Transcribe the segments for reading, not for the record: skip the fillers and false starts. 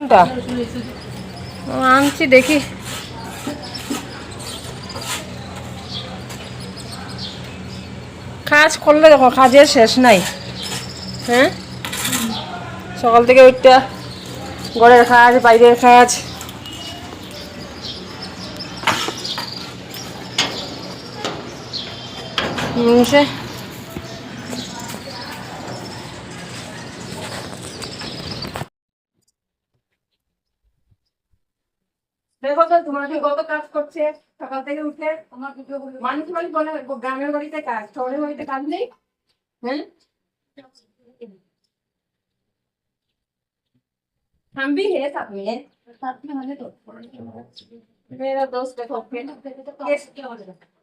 কোনটা আনছি দেখি। কাজ করলে দেখো কাজের শেষ নাই। হ্যাঁ, সকাল থেকে ওইটা ঘরের কাজ, বাইরের কাজ। সে দেখো তো তোমাকে কত কাজ করছে সকাল থেকে উঠে। মানুষ মানুষ বলে গ্রামের বাড়িতে কাজ, শহরের বাড়িতে কাজ নেই। হ্যাঁ, हम भी है साथ में हमें तो मेरा दोस्त देखो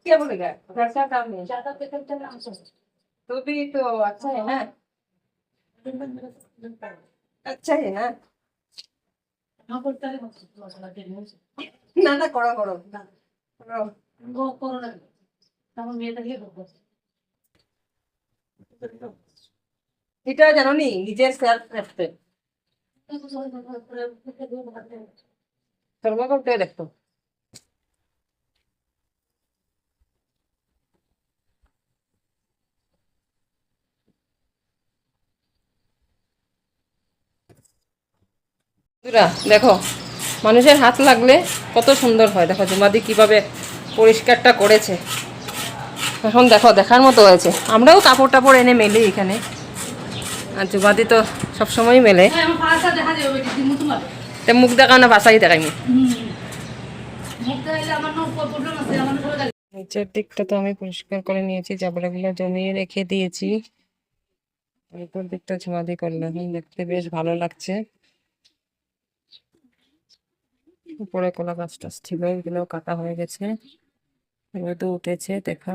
क्या बोलेगा, घर का काम है ज्यादा पे चलना। तो भी तो अच्छा है ना, अच्छा है ना। हाँ बोलता है ना ना, करो करो करो वो करो ना, तब मेरे लिए এটা জানো নি নিজের সেলফ রেসপেক্ট। ধর্ম করতে দেখতো দেখো মানুষের হাত লাগলে কত সুন্দর হয়। দেখো জুমাদি কিভাবে পরিষ্কারটা করেছে। এখন দেখো দেখার মতো হয়েছে। আমরাও কাপড় টাপড় এনে মেলি এখানে, আর জুমাদি তো সবসময় মেলে। মুখ দেখা না বাসাই দেখাইনি। নিচের দিকটা তো আমি পরিষ্কার করে নিয়েছি, জাবড়াগুলো জমিয়ে রেখে দিয়েছি। উপর দিকটা ঝুমাদি করলাম, দেখতে বেশ ভালো লাগছে। উপরে কলা গাছ টাছ ছিল, এগুলো কাটা হয়ে গেছে, এগুলো তো উঠেছে দেখা।